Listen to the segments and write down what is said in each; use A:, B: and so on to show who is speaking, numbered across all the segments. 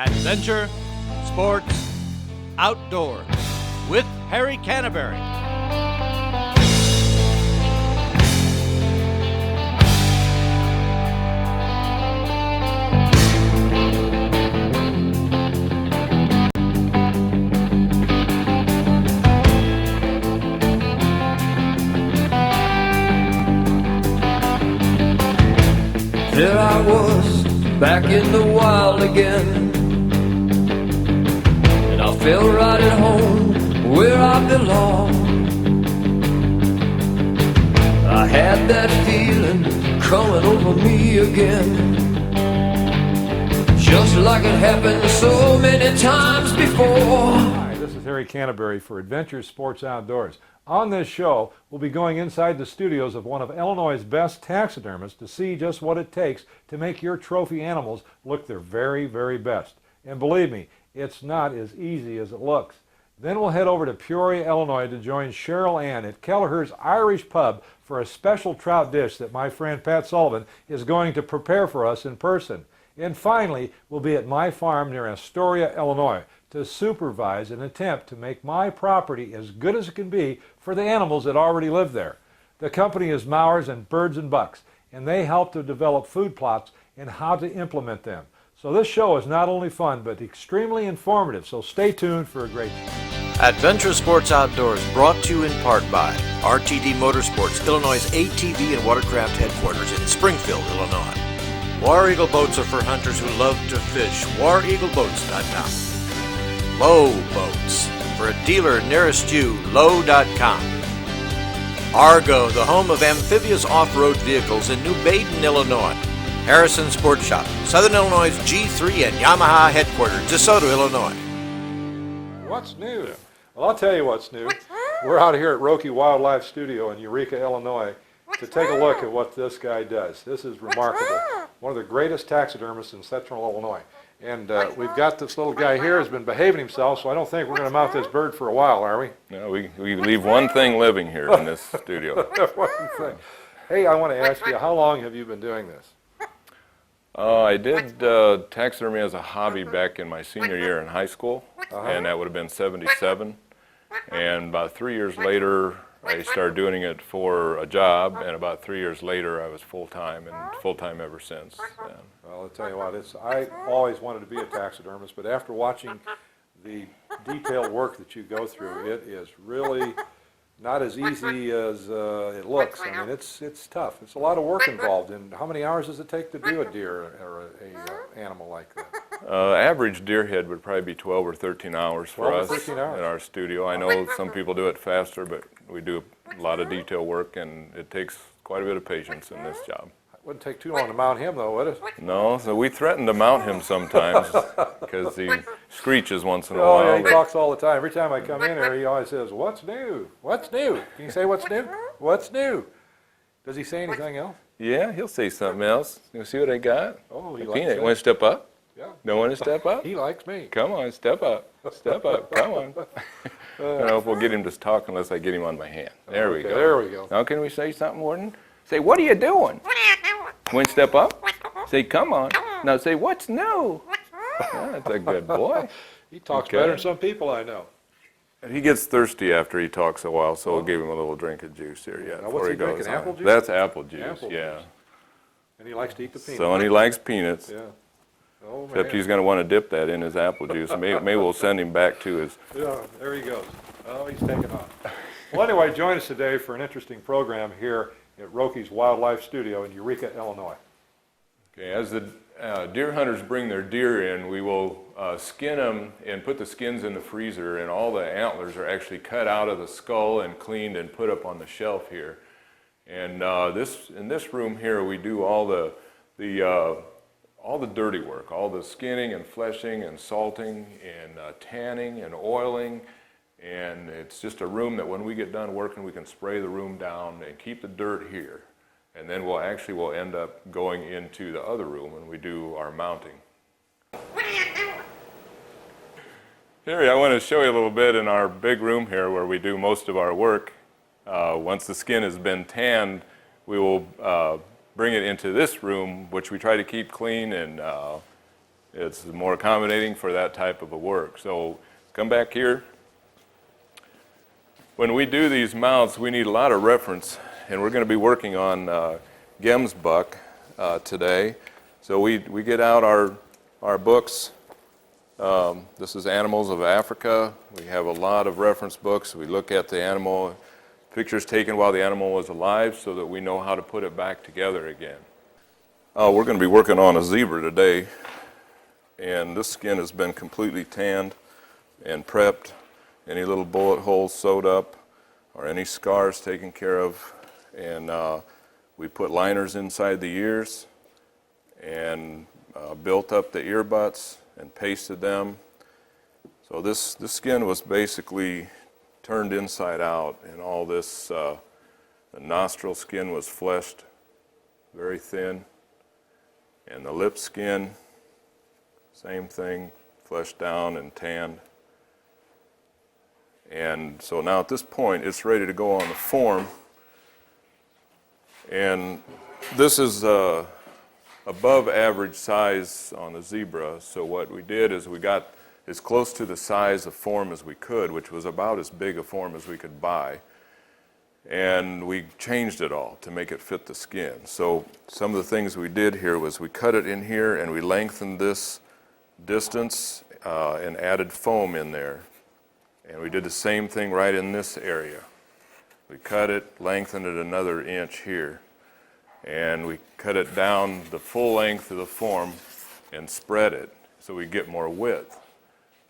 A: Adventure, Sports, Outdoors with Harry Canterbury.
B: There I was, back in the wild again, and I felt right at home where I belong. I had that feeling coming over me again, just like it happened so many times before.
C: Hi, this is Harry Canterbury for Adventure Sports Outdoors. On this show, we'll be going inside the studios of one of Illinois' best taxidermists to see just what it takes to make your trophy animals look their very, very best. And believe me, it's not as easy as it looks. Then we'll head over to Peoria, Illinois to join Cheryl Ann at Kelleher's Irish Pub for a special trout dish that my friend Pat Sullivan is going to prepare for us in person. And finally, we'll be at my farm near Astoria, Illinois, to supervise an attempt to make my property as good as it can be for the animals that already live there. The company is Mowers and Birds and Bucks, and they help to develop food plots and how to implement them. So this show is not only fun, but extremely informative, so stay tuned for a great show.
A: Adventure Sports Outdoors brought to you in part by RTD Motorsports, Illinois' ATV and watercraft headquarters in Springfield, Illinois. War Eagle boats are for hunters who love to fish. WarEagleBoats.com. Low Boats. For a dealer nearest you, low.com. Argo, the home of amphibious off-road vehicles in New Baden, Illinois. Harrison Sports Shop, Southern Illinois' G3 and Yamaha headquarters, DeSoto, Illinois.
C: What's new? Well, I'll tell you what's new. We're out here at Rocke Wildlife Studio in Eureka, Illinois to take a look at what this guy does. This is remarkable. One of the greatest taxidermists in central Illinois. And we've got this little guy here who's been behaving himself, so I don't think we're going to mount this bird for a while, are we?
D: No, we leave one thing living here in this studio.
C: One thing. Hey, I want to ask you, how long have you been doing this?
D: I did taxidermy as a hobby back in my senior year in high school, and that would have been 77. And about 3 years later, I started doing it for a job, and about 3 years later, I was full-time, and full-time ever since.
C: Well, I'll tell you what, I always wanted to be a taxidermist, but after watching the detailed work that you go through, it is really not as easy as it looks. I mean, it's tough. It's a lot of work involved. And how many hours does it take to do a deer or a animal like that?
D: Average deer head would probably be 12 or 13 hours for
C: 12 or
D: us
C: 13 hours.
D: in our studio. I know some people do it faster, but we do a lot of detail work, and it takes quite a bit of patience in this job.
C: It wouldn't take too long to mount him, though, would it?
D: No, so we threaten to mount him sometimes because he screeches once in a
C: Oh,
D: while.
C: yeah, he talks all the time. Every time I come in here, he always says, "What's new? What's new?" Can you say what's new? What's new? Does he say anything else?
D: Yeah, he'll say something else. You see what I got?
C: Oh, he
D: A
C: likes
D: peanut.
C: it.
D: Want to step up?
C: Yeah.
D: Don't want to step up?
C: He likes me.
D: Come on, step up. Step up. Come on. I don't know if we'll get him to talk unless I get him on my hand. There we
C: Okay,
D: go.
C: there we go.
D: Now can we say something, Warden? Say, what are you doing? Want to step up? Say, come on. Now say, what's new? That's a good boy.
C: He talks
D: Okay.
C: better than some people I know.
D: He gets thirsty after he talks a while, so we'll give him a little drink of juice here. Yeah,
C: Now, what's
D: before
C: he
D: he goes
C: drinking,
D: on.
C: apple juice?
D: That's apple juice,
C: Apple
D: yeah.
C: juice. And he likes to eat the peanut.
D: So, and he likes peanuts.
C: Yeah. Oh, man.
D: Except he's going to want to dip that in his apple juice. Maybe we'll send him back to his.
C: Yeah, there he goes. Oh, he's taking off. Well, anyway, join us today for an interesting program here at Rocke's Wildlife Studio in Eureka, Illinois.
D: Okay, as the deer hunters bring their deer in, we will skin them and put the skins in the freezer, and all the antlers are actually cut out of the skull and cleaned and put up on the shelf here. And in this room here, we do all the dirty work, all the skinning and fleshing and salting and tanning and oiling. And it's just a room that when we get done working, we can spray the room down and keep the dirt here. And then we'll end up going into the other room and we do our mounting. Harry, I want to show you a little bit in our big room here where we do most of our work. Once the skin has been tanned, we will bring it into this room, which we try to keep clean and It's more accommodating for that type of a work. So come back here. When we do these mounts, we need a lot of reference, and we're going to be working on Gemsbuck today. So we get out our books. This is Animals of Africa. We have a lot of reference books. We look at the animal, pictures taken while the animal was alive so that we know how to put it back together again. We're going to be working on a zebra today, and this skin has been completely tanned and prepped. Any little bullet holes sewed up or any scars taken care of, and we put liners inside the ears and built up the ear butts and pasted them. So this skin was basically turned inside out, and all this, the nostril skin was fleshed very thin, and the lip skin, same thing, fleshed down and tanned. And so now at this point it's ready to go on the form, and this is above average size on the zebra. So what we did is we got as close to the size of form as we could, which was about as big a form as we could buy, and we changed it all to make it fit the skin. So some of the things we did here was we cut it in here and we lengthened this distance and added foam in there, and we did the same thing right in this area. We cut it, lengthened it another inch here, and we cut it down the full length of the form and spread it so we get more width.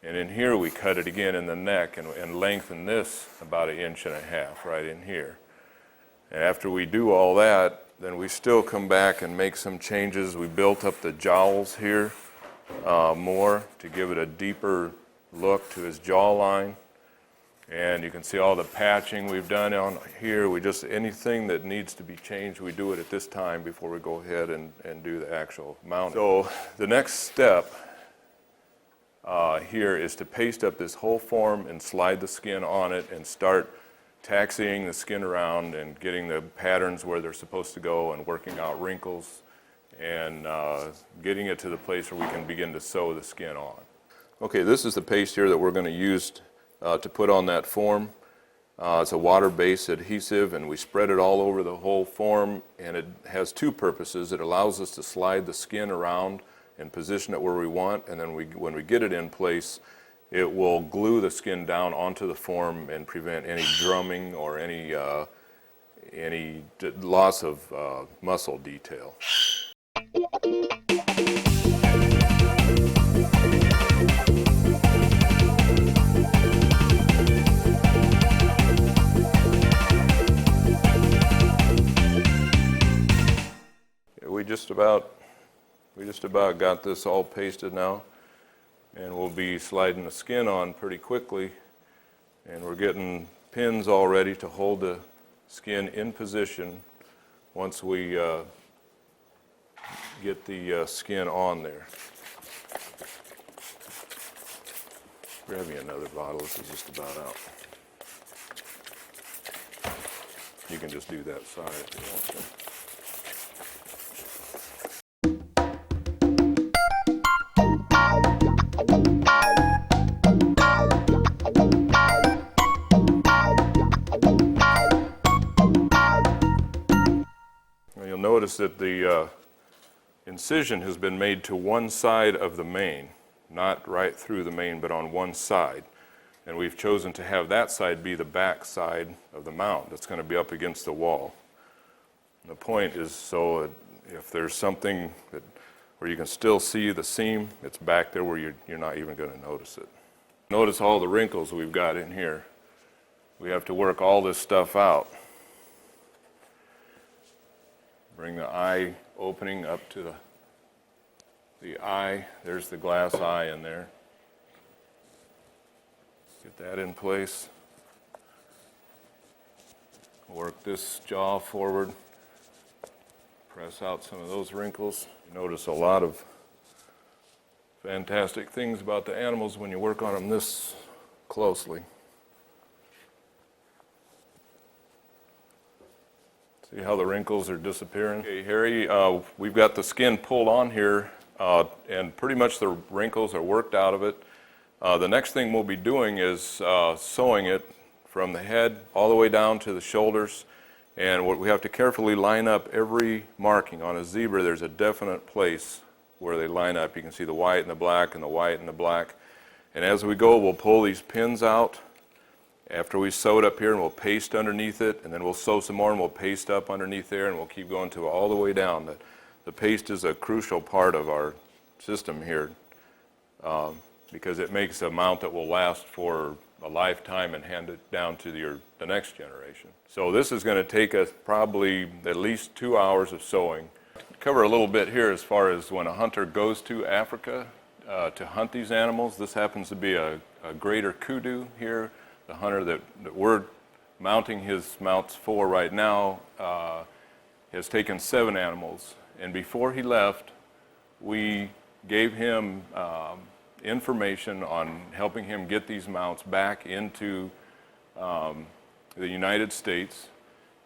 D: And in here we cut it again in the neck and lengthen this about 1.5 inches right in here. And after we do all that, then we still come back and make some changes. We built up the jowls here more to give it a deeper look to his jawline. And you can see all the patching we've done on here. We just, anything that needs to be changed, we do it at this time before we go ahead and do the actual mounting. So the next step here is to paste up this whole form and slide the skin on it and start taxiing the skin around and getting the patterns where they're supposed to go and working out wrinkles and getting it to the place where we can begin to sew the skin on. Okay, this is the paste here that we're going to use to put on that form. It's a water-based adhesive, and we spread it all over the whole form, and it has two purposes. It allows us to slide the skin around and position it where we want, and then when we get it in place, it will glue the skin down onto the form and prevent any drumming or any loss of muscle detail. We just about got this all pasted now, and we'll be sliding the skin on pretty quickly, and we're getting pins all ready to hold the skin in position once we get the skin on there. Grab me another bottle. This is just about out. You can just do that side if you want to. Notice that the incision has been made to one side of the mane, not right through the mane, but on one side. And we've chosen to have that side be the back side of the mount that's going to be up against the wall. And the point is so that if there's something where you can still see the seam, it's back there where you're not even going to notice it. Notice all the wrinkles we've got in here. We have to work all this stuff out. Bring the eye opening up to the eye. There's the glass eye in there. Get that in place. Work this jaw forward. Press out some of those wrinkles. You notice a lot of fantastic things about the animals when you work on them this closely. See how the wrinkles are disappearing? Okay, Harry, we've got the skin pulled on here and pretty much the wrinkles are worked out of it. The next thing we'll be doing is sewing it from the head all the way down to the shoulders. And what we have to carefully line up every marking. On a zebra, there's a definite place where they line up. You can see the white and the black and the white and the black. And as we go, we'll pull these pins out. After we sew it up here, and we'll paste underneath it, and then we'll sew some more and we'll paste up underneath there, and we'll keep going to all the way down. The paste is a crucial part of our system here because it makes a mount that will last for a lifetime and hand it down to the next generation. So this is going to take us probably at least 2 hours of sewing. Cover a little bit here as far as when a hunter goes to Africa to hunt these animals. This happens to be a greater kudu here. The hunter that we're mounting his mounts for right now has taken 7 animals, and before he left we gave him information on helping him get these mounts back into the United States,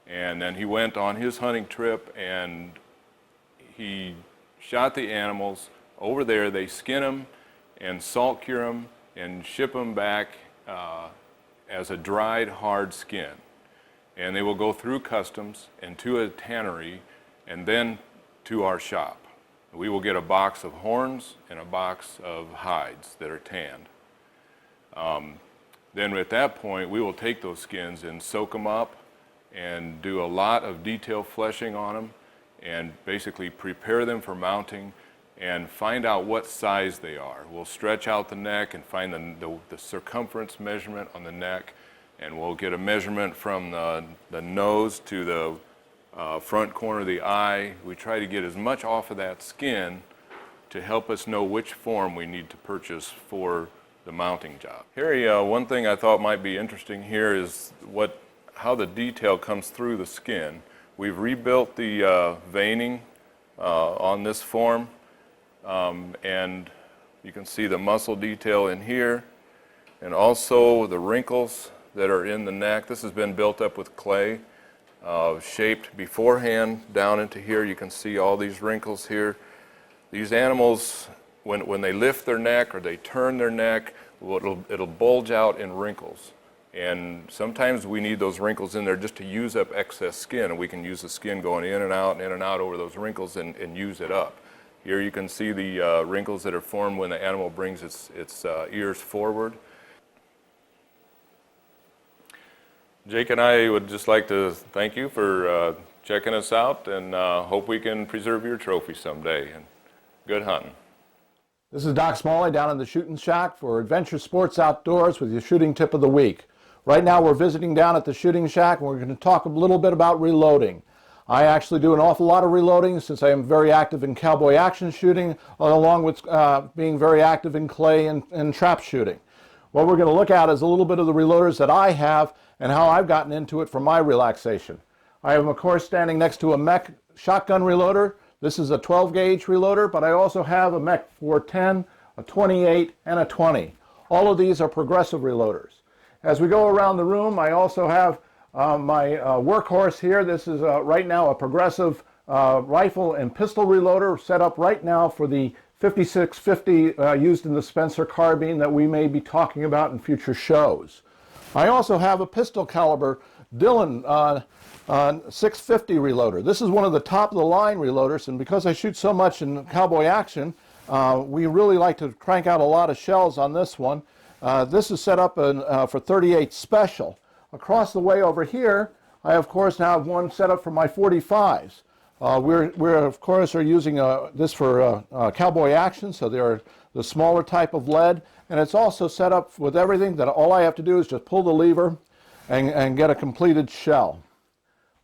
D: and then he went on his hunting trip and he shot the animals over there. They skin them and salt cure them and ship them back as a dried hard skin, and they will go through customs and to a tannery and then to our shop. We will get a box of horns and a box of hides that are tanned. Then at that point we will take those skins and soak them up and do a lot of detailed fleshing on them and basically prepare them for mounting and find out what size they are. We'll stretch out the neck and find the circumference measurement on the neck, and we'll get a measurement from the nose to the front corner of the eye. We try to get as much off of that skin to help us know which form we need to purchase for the mounting job. Harry, one thing I thought might be interesting here is how the detail comes through the skin. We've rebuilt the veining on this form, and you can see the muscle detail in here, and also the wrinkles that are in the neck. This has been built up with clay, shaped beforehand down into here. You can see all these wrinkles here. These animals, when they lift their neck or they turn their neck, it'll bulge out in wrinkles. And sometimes we need those wrinkles in there just to use up excess skin, and we can use the skin going in and out over those wrinkles and use it up. Here you can see the wrinkles that are formed when the animal brings its ears forward. Jake and I would just like to thank you for checking us out, and hope we can preserve your trophy someday. And good hunting.
E: This is Doc Smalley down in the shooting shack for Adventure Sports Outdoors with your shooting tip of the week. Right now we're visiting down at the shooting shack, and we're going to talk a little bit about reloading. I actually do an awful lot of reloading since I am very active in cowboy action shooting, along with being very active in clay and trap shooting. What we're going to look at is a little bit of the reloaders that I have and how I've gotten into it for my relaxation. I am, of course, standing next to a mech shotgun reloader. This is a 12 gauge reloader, but I also have a mech 410, a 28, and a 20. All of these are progressive reloaders. As we go around the room, I also have my workhorse here. This is right now a progressive rifle and pistol reloader set up right now for the 5650 used in the Spencer carbine that we may be talking about in future shows. I also have a pistol caliber Dillon 650 reloader. This is one of the top of the line reloaders, and because I shoot so much in cowboy action, we really like to crank out a lot of shells on this one. This is set up for 38 special. Across the way over here, I of course now have one set up for my 45s. We're of course are using this for cowboy action, so they're the smaller type of lead, and it's also set up with everything that all I have to do is just pull the lever and get a completed shell.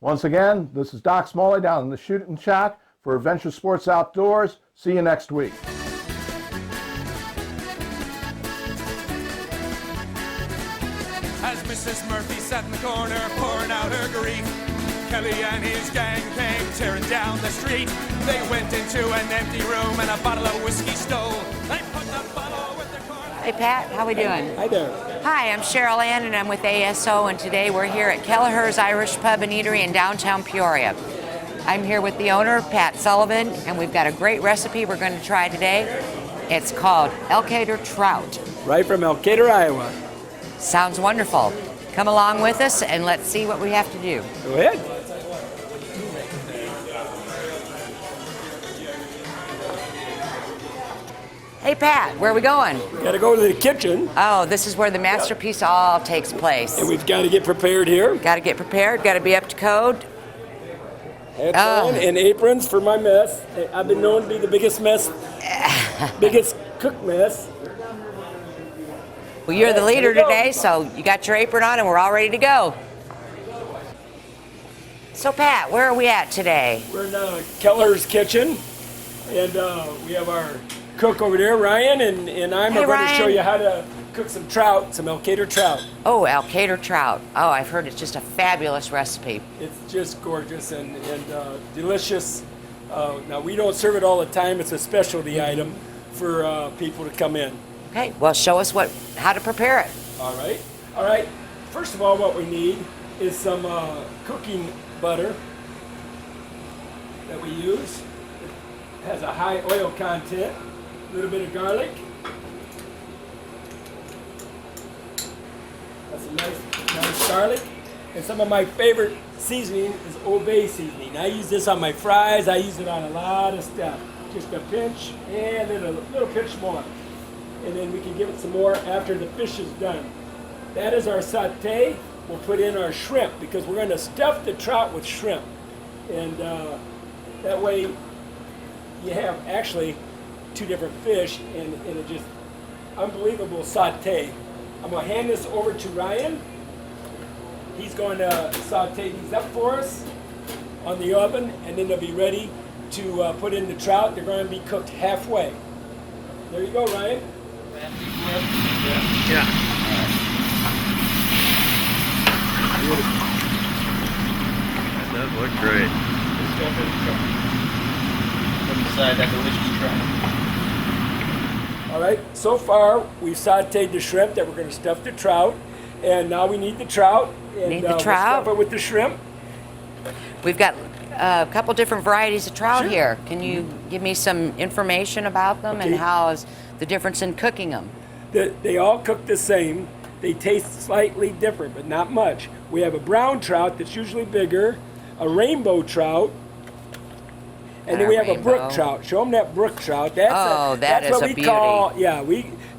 E: Once again, this is Doc Smalley down in the shooting shack for Adventure Sports Outdoors. See you next week.
F: As Mrs. Murphy sat in the corner pouring out her grief, Kelly and his gang came tearing down the street. They went into an empty room and a bottle of whiskey stole. They put the bottle with their car.
G: Hey Pat, how we doing?
H: Hi there.
G: Hi, I'm Cheryl Ann and I'm with ASO, and today we're here at Kelleher's Irish Pub and Eatery in downtown Peoria. I'm here with the owner, Pat Sullivan, and we've got a great recipe we're going to try today. It's called Elcer trout.
H: Right from Elcer, Iowa.
G: Sounds wonderful. Come along with us and let's see what we have to do.
H: Go ahead.
G: Hey Pat, where are we going?
H: We got to go to the kitchen,
G: Oh, this is where the masterpiece all takes place.
H: and we've got to get prepared here.
G: Got to get prepared, got to be up to code.
H: Hats on and aprons for my mess. I've been known to be the biggest cook mess.
G: Well, you're the leader
H: Here we go.
G: today, so you got your apron on and we're all ready to go. So Pat, where are we at today?
H: We're in Kelleher's kitchen, and we have our cook over there, Ryan, and I'm
G: Hey,
H: going to show
G: Ryan.
H: you how to cook some trout, some Elcer trout.
G: Oh, Elcer trout. Oh, I've heard it's just a fabulous recipe.
H: It's just gorgeous and delicious. Now, we don't serve it all the time. It's a specialty item for people to come in.
G: Okay, well, show us how to prepare it.
H: All right. First of all, what we need is some cooking butter that we use. It has a high oil content, a little bit of garlic. That's a nice garlic. And some of my favorite seasoning is Old Bay seasoning. I use this on my fries. I use it on a lot of stuff. Just a pinch and then a little pinch more. And then we can give it some more after the fish is done. That is our sauté. We'll put in our shrimp because we're going to stuff the trout with shrimp. And that way you have actually two different fish and it just unbelievable sauté. I'm going to hand this over to Ryan. He's going to sauté these up for us on the oven, and then they'll be ready to put in the trout. They're going to be cooked halfway. There you go, Ryan.
I: Yeah. That does look great. Put aside that delicious trout.
H: All right, so far we've sauteed the shrimp that we're going to stuff the trout, and now we need the trout. And,
G: Need the
H: we'll
G: trout.
H: stuff it with the shrimp.
G: We've got a couple different varieties of trout
H: Sure.
G: here. Can you give me some information about them and
H: Okay.
G: how is the difference in cooking them?
H: They all cook the same. They taste slightly different, but not much. We have a brown trout that's usually bigger, a rainbow trout, and then we have a brook
G: rainbow.
H: trout. Show them that brook trout. That's
G: That
H: that's
G: is
H: what
G: a
H: we
G: beauty.
H: call,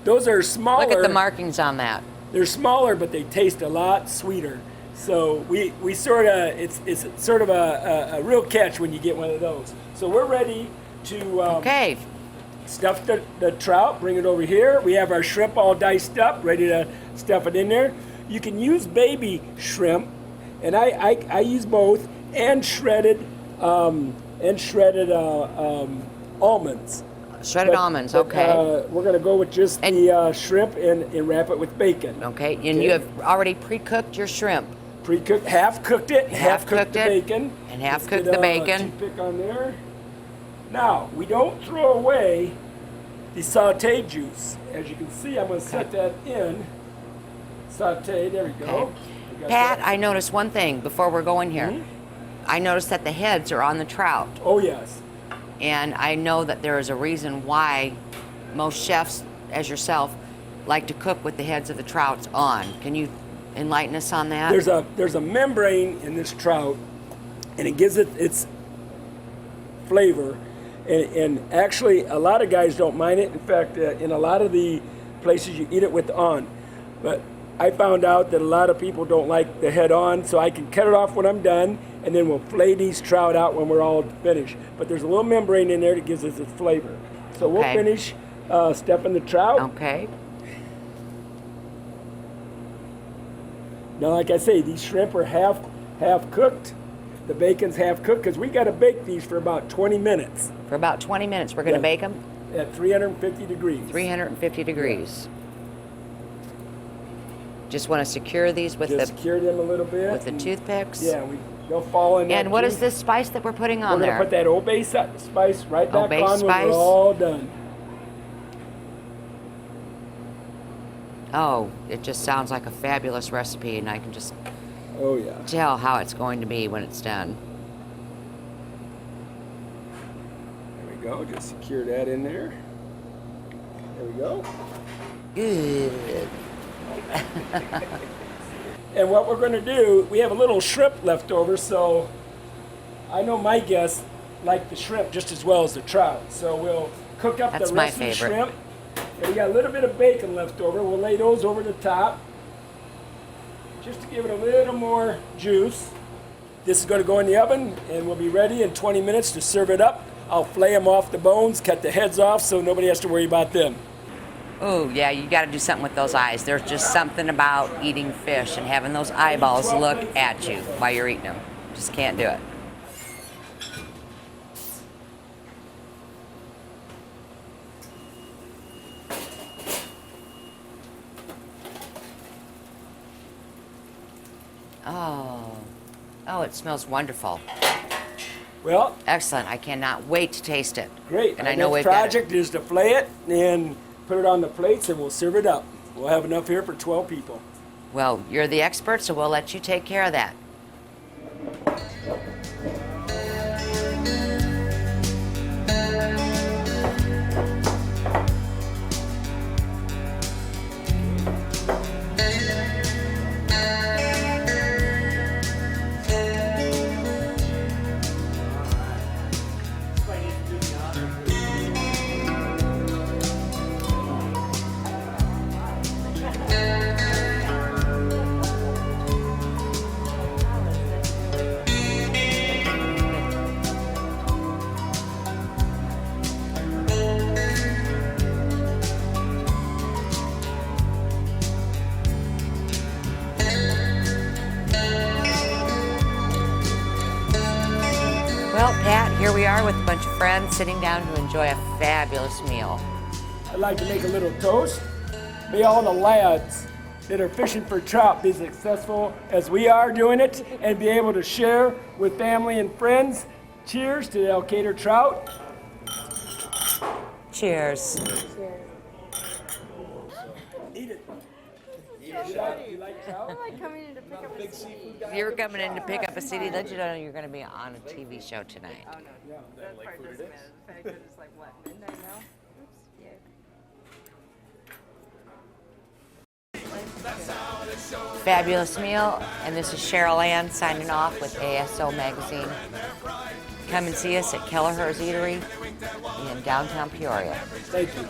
H: those are smaller.
G: Look at the markings on that.
H: They're smaller, but they taste a lot sweeter. So we sort of, it's sort of a real catch when you get one of those. So we're ready to
G: Okay,
H: stuff the trout, bring it over here. We have our shrimp all diced up, ready to stuff it in there. You can use baby shrimp, and I use both, and shredded almonds.
G: shredded
H: But-
G: almonds,
H: but,
G: okay.
H: we're going to go with just the shrimp and wrap it with bacon.
G: Okay, and you have already pre-cooked your shrimp.
H: Pre-cooked, half cooked it, half cooked
G: Half-cooked
H: the
G: it,
H: bacon.
G: and half
H: Let's
G: cooked
H: get
G: the
H: a
G: bacon.
H: toothpick on there. Now, we don't throw away the sauté juice. As you can see, I'm going to set that in. Sauté, there we go.
G: Okay.
H: We got
G: Pat,
H: that.
G: I noticed one thing before we're going here.
H: Mhm.
G: I noticed that the heads are on the trout.
H: Oh, yes.
G: And I know that there is a reason why most chefs, as yourself, like to cook with the heads of the trouts on. Can you enlighten us on that?
H: There's a membrane in this trout, and it gives it its flavor. And actually, a lot of guys don't mind it. In fact, in a lot of the places you eat it with on. But I found out that a lot of people don't like the head on, so I can cut it off when I'm done, and then we'll flay these trout out when we're all finished. But there's a little membrane in there that gives us its flavor. So we'll
G: Okay.
H: finish stuffing the trout.
G: Okay.
H: Now, like I say, these shrimp are half cooked. The bacon's half cooked because we got to bake these for about 20 minutes
G: For about 20 minutes, we're going to
H: Yeah.
G: bake them
H: at 350 degrees.
G: 350 degrees. Just want to secure these with
H: Just cure them a little bit.
G: the toothpicks.
H: Yeah, they'll fall in.
G: And
H: that
G: what is
H: juice.
G: this spice that we're putting on
H: We're
G: there?
H: gonna put that Old Bay spice right back
G: Old Bay
H: on when
G: spice?
H: we're all done.
G: Oh, it just sounds like a fabulous recipe, and I can just
H: Oh yeah.
G: tell how it's going to be when it's done.
H: go. Just secure that in there. There we go.
G: Good.
H: And what we're going to do, we have a little shrimp left over, so I know my guests like the shrimp just as well as the trout. So we'll cook up
G: That's
H: the
G: my
H: rest of the
G: favorite.
H: shrimp. And we got a little bit of bacon left over. We'll lay those over the top just to give it a little more juice. This is going to go in the oven, and we'll be ready in 20 minutes to serve it up. I'll flay them off the bones, cut the heads off so nobody has to worry about them.
G: Oh, yeah, you got to do something with those eyes. There's just something about eating fish and having those eyeballs look at you while you're eating them. Just can't do it. Oh, it smells wonderful.
H: Well,
G: Excellent. I cannot wait to taste it.
H: great.
G: And I
H: Our
G: know
H: next
G: we've got
H: project is to flay it and put it on the plates, and we'll serve it up. We'll have enough here for 12 people.
G: Well, you're the expert, so we'll let you take care of that. Well, Pat, here we are with a bunch of friends sitting down to enjoy a fabulous meal.
H: I'd like to make a little toast. May all the lads that are fishing for trout be successful as we are doing it and be able to share with family and friends. Cheers to the Elcer trout.
G: Cheers.
H: Eat it. You like trout?
J: I like coming in to pick up a CD.
G: You're coming in to pick up a CD. Let you know you're going to be on a TV show tonight.
J: Oh, no. That part doesn't matter. The fact that it's like, what, midnight now? Oops. Yeah.
G: Fabulous meal, and this is Cheryl Ann signing off with ASO Magazine. Come and see us at Kelleher's Eatery in downtown Peoria.
H: Thank you.